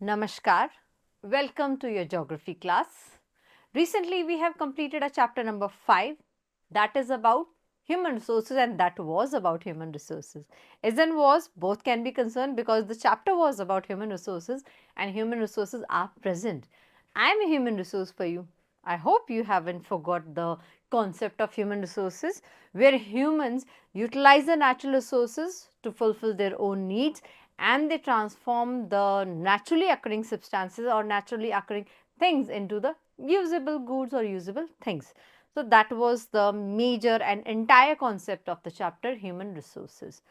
Namaskar. Welcome to your geography class. Recently, we have completed a chapter number 5 that is about human resources, and that was about human resources. Is and was both can be concerned because the chapter was about human resources and human resources are present. I am a human resource for you. I hope you haven't forgot the concept of human resources where humans utilize the natural resources to fulfill their own needs and they transform the naturally occurring substances or naturally occurring things into the usable goods or usable things. So, that was the major and entire concept of the chapter human resources.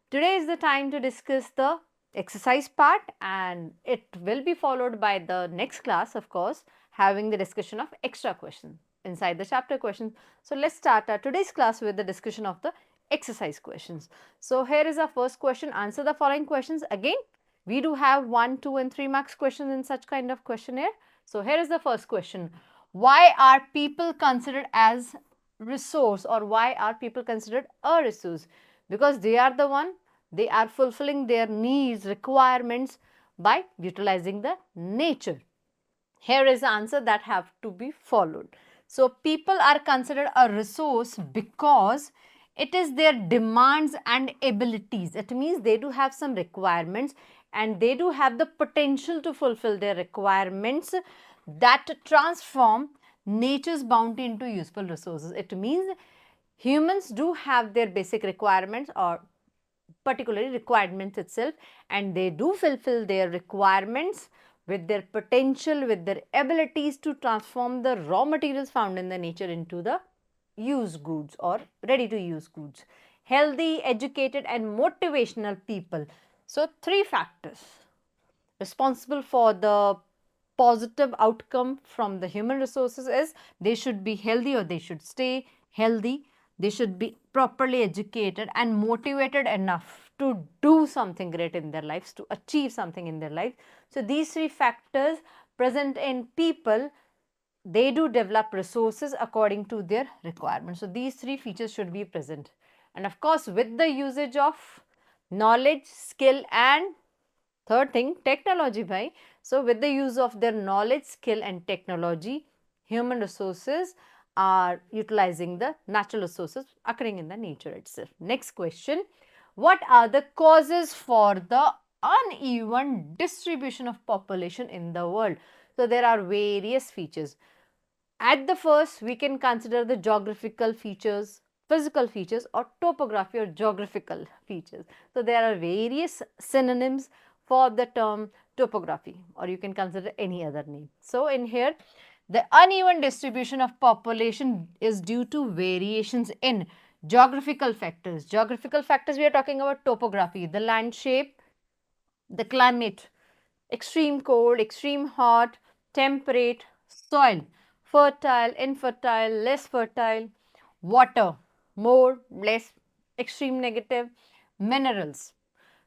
Today is the time to discuss the exercise part, and it will be followed by the next class, of course, having the discussion of extra questions inside the chapter questions. So, let's start our today's class with the discussion of the exercise questions. So, here is our first question. Answer the following questions. Again, we do have 1, 2 and 3 marks questions in such kind of questionnaire. So, here is the first question. Why are people considered as resource, or why are people considered a resource? Because they are the one, they are fulfilling their needs, requirements by utilizing the nature. Here is the answer that have to be followed. So, people are considered a resource because it is their demands and abilities. It means they do have some requirements and they do have the potential to fulfill their requirements that transform nature's bounty into useful resources. It means humans do have their basic requirements or particularly requirements itself, and they do fulfill their requirements with their potential, with their abilities to transform the raw materials found in the nature into the used goods or ready to use goods. Healthy, educated and motivational people. So, 3 factors responsible for the positive outcome from the human resources is they should be healthy or they should stay healthy. They should be properly educated and motivated enough to do something great in their lives, to achieve something in their life. So, these 3 factors present in people, they do develop resources according to their requirements. So, these 3 features should be present. And of course, with the usage of knowledge, skill and third thing, technology bhai. So, with the use of their knowledge, skill and technology, human resources are utilizing the natural resources occurring in the nature itself. Next question, what are the causes for the uneven distribution of population in the world? So, there are various features. At the first, we can consider the geographical features, physical features or topography or geographical features. So, there are various synonyms for the term topography, or you can consider any other name. So, in here the uneven distribution of population is due to variations in geographical factors. Geographical factors, we are talking about topography, the land shape, the climate, extreme cold, extreme hot, temperate, soil, fertile, infertile, less fertile, water, more, less, extreme negative, minerals.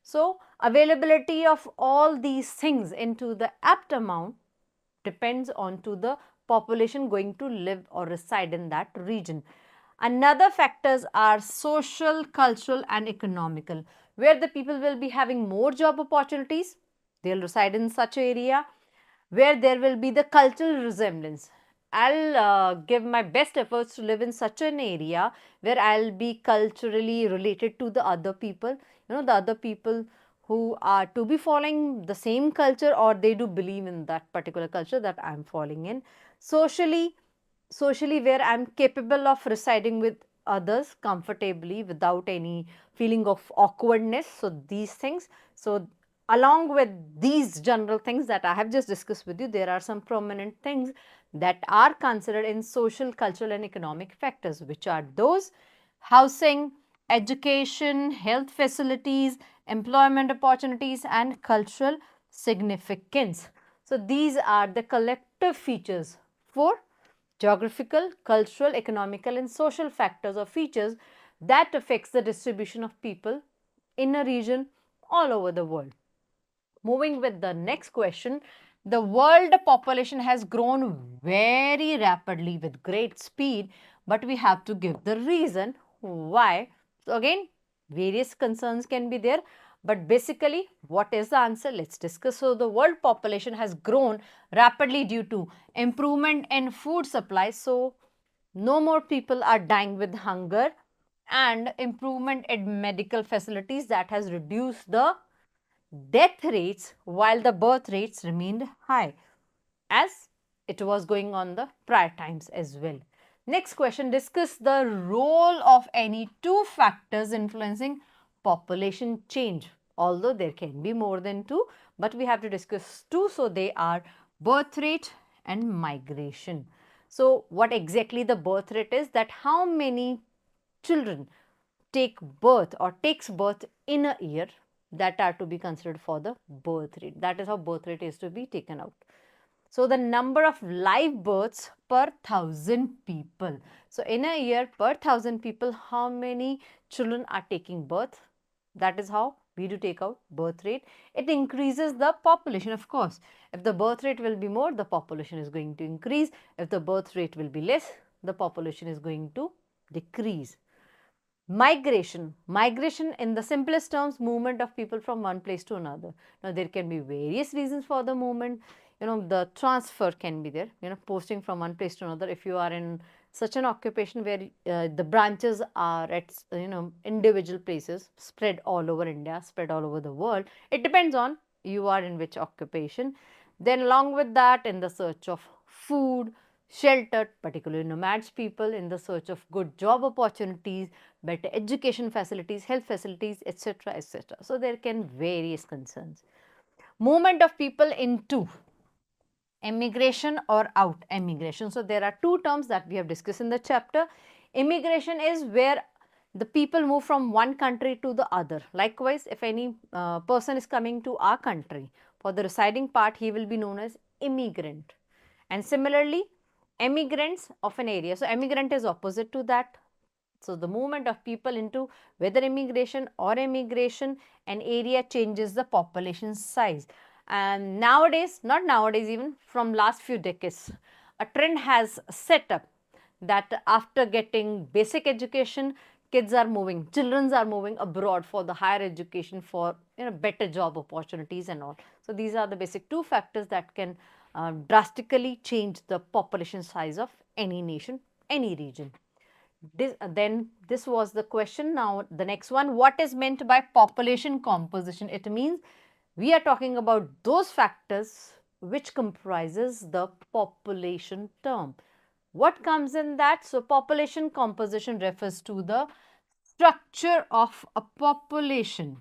So, availability of all these things into the apt amount depends on to the population going to live or reside in that region. Another factors are social, cultural and economical, where the people will be having more job opportunities, they will reside in such area where there will be the cultural resemblance. I'll give my best efforts to live in such an area where I'll be culturally related to the other people, the other people who are to be following the same culture or they do believe in that particular culture that I'm following in. Socially where I'm capable of residing with others comfortably without any feeling of awkwardness. So, these things. So, along with these general things that I have just discussed with you, there are some prominent things that are considered in social, cultural and economic factors, which are those: housing, education, health facilities, employment opportunities and cultural significance. So, these are the collective features for geographical, cultural, economical and social factors or features that affects the distribution of people in a region all over the world. Moving with the next question, the world population has grown very rapidly with great speed, but we have to give the reason why. So, again, various concerns can be there, But basically, what is the answer? Let's discuss. So, the world population has grown rapidly due to improvement in food supply. So, no more people are dying with hunger, and improvement in medical facilities that has reduced the death rates while the birth rates remained high, as it was going on the prior times as well. Next question, discuss the role of any two factors influencing population change. Although there can be more than two, but we have to discuss two. So they are birth rate and migration. So what exactly the birth rate is, that how many children take birth or takes birth in a year, that are to be considered for the birth rate. That is how birth rate is to be taken out. So the number of live births per 1,000 people. So in a year, per 1,000 people, how many children are taking birth? That is how we do take out birth rate. It increases the population, of course. If the birth rate will be more, the population is going to increase. If the birth rate will be less, the population is going to decrease. Migration. Migration, in the simplest terms, movement of people from one place to another. Now, there can be various reasons for the movement. The transfer can be there, posting from one place to another. If you are in such an occupation where the branches are at, individual places spread all over India, spread all over the world, it depends on you are in which occupation. Then along with that, in the search of food, shelter, particularly nomads people in the search of good job opportunities, better education facilities, health facilities, etc., etc. So there can various concerns. Movement of people into immigration or out immigration. So there are two terms that we have discussed in the chapter. Immigration is where the people move from one country to the other. Likewise, if any person is coming to our country, for the residing part, he will be known as immigrant. And similarly, emigrants of an area. So emigrant is opposite to that. So the movement of people into whether immigration or emigration, an area changes the population size. And nowadays, not nowadays, even from last few decades, a trend has set up that after getting basic education, kids are moving, children are moving abroad for the higher education, for better job opportunities and all. So these are the basic two factors that can drastically change the population size of any nation, any region. This was the question. Now the next one, what is meant by population composition? It means we are talking about those factors which comprises the population term. What comes in that? So population composition refers to the structure of a population.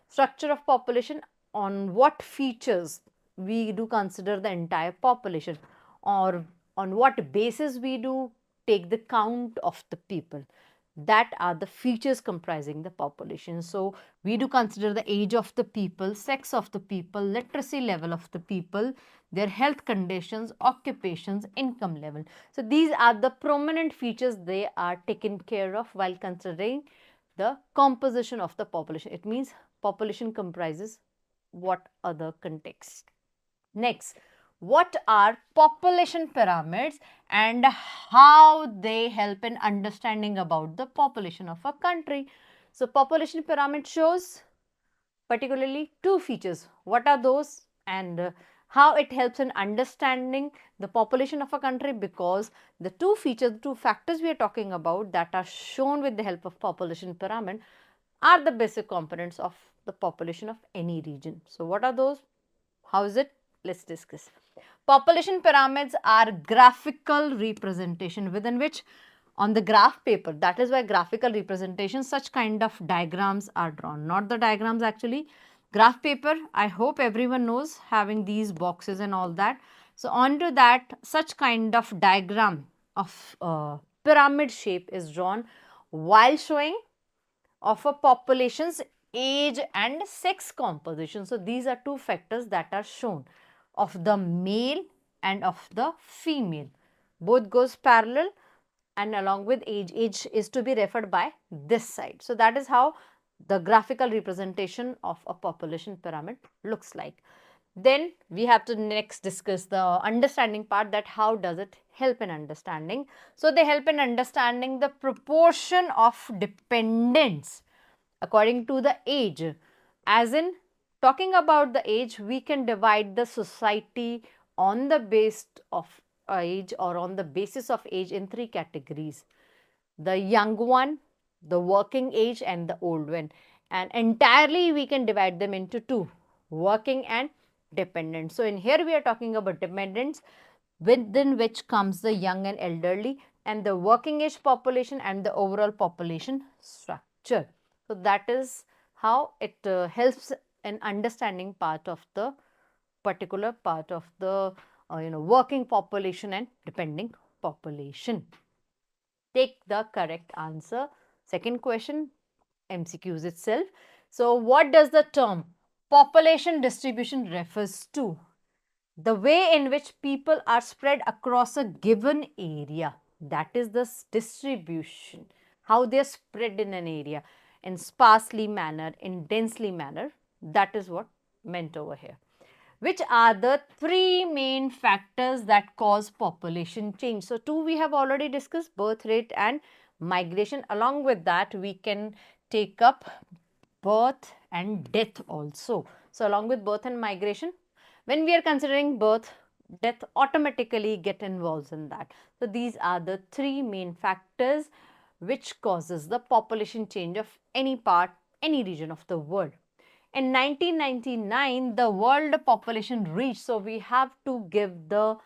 Structure of population, on what features we do consider the entire population, or on what basis we do take the count of the people. That are the features comprising the population. So we do consider the age of the people, sex of the people, literacy level of the people, their health conditions, occupations, income level. So these are the prominent features they are taken care of while considering the composition of the population. It means population comprises what other context. Next, what are population pyramids and how they help in understanding about the population of a country? So population pyramid shows particularly two features. What are those, and how it helps in understanding the population of a country? Because the two features, the two factors we are talking about that are shown with the help of population pyramid are the basic components of the population of any region. So what are those? How is it? Let's discuss. Population pyramids are graphical representation within which on the graph paper, that is why graphical representation, such kind of diagrams are drawn, not the diagrams actually. Graph paper, I hope everyone knows, having these boxes and all that. So onto that, such kind of diagram of pyramid shape is drawn while showing of a population's age and sex composition. So these are two factors that are shown of the male and of the female. Both goes parallel, and along with age. Age is to be referred by this side. So that is how the graphical representation of a population pyramid looks like. Then we have to next discuss the understanding part, that how does it help in understanding. So they help in understanding the proportion of dependents according to the age. As in, talking about the age, we can divide the society on the base of age or on the basis of age in three categories: the young one, the working age, and the old one. And entirely we can divide them into two: working and dependent. So in here we are talking about dependents, within which comes the young and elderly, and the working age population and the overall population structure. So that is how it helps in understanding part of the particular part of the working population and depending population. Take the correct answer. Second question, MCQs itself. So what does the term population distribution refers to? The way in which people are spread across a given area. That is the distribution. How they are spread in an area, in sparsely manner, in densely manner. That is what meant over here. Which are the three main factors that cause population change? So two we have already discussed: birth rate and migration. Along with that, we can take up birth and death also. So along with birth and migration, when we are considering birth, death automatically get involved in that. So these are the three main factors which causes the population change of any part, any region of the world. In 1999, the world population reached, so we have to give the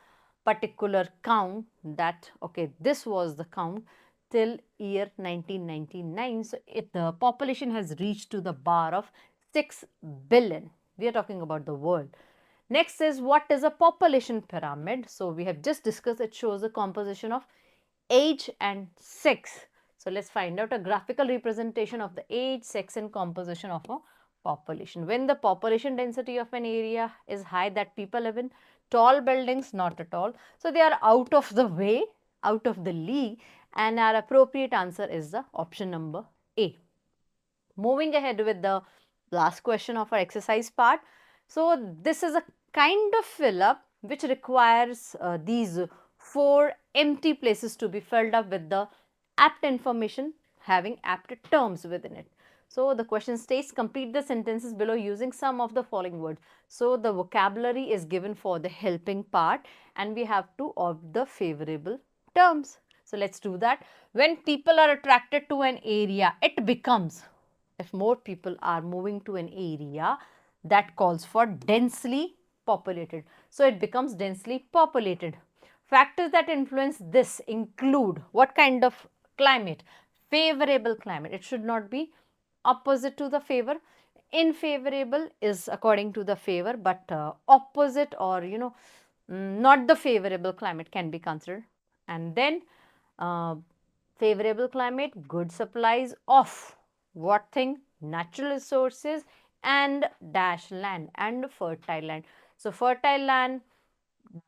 particular count that, okay, this was the count till year 1999. So the population has reached to the bar of 6 billion. We are talking about the world. Next is, what is a population pyramid? So we have just discussed, it shows the composition of age and sex. So let's find out a graphical representation of the age, sex and composition of a population. When the population density of an area is high, that people live in tall buildings, not at all. So they are out of the way, out of the league, and our appropriate answer is the option number A. Moving ahead with the last question of our exercise part. So this is a kind of fill up which requires these 4 empty places to be filled up with the apt information having apt terms within it. So the question states, complete the sentences below using some of the following words. So the vocabulary is given for the helping part and we have to opt the favorable terms. So let's do that. When people are attracted to an area, it becomes, if more people are moving to an area, that calls for densely populated. So it becomes densely populated. Factors that influence this include what kind of climate? Favorable climate. It should not be opposite to the favor. Unfavorable is according to the favor, but opposite or not the favorable climate can be considered. And then favorable climate, good supplies of what thing? Natural resources and dash land and fertile land. So fertile land,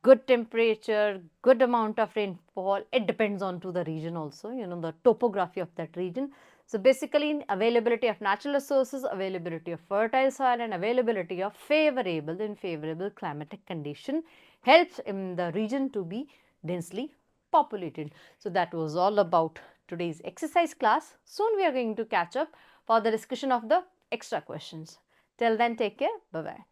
good temperature, good amount of rainfall. It depends on to the region also, the topography of that region. So basically, availability of natural resources, availability of fertile soil and availability of favorable and favorable climatic condition helps in the region to be densely populated. So that was all about today's exercise class. Soon we are going to catch up for the discussion of the extra questions. Till then, take care. Bye-bye.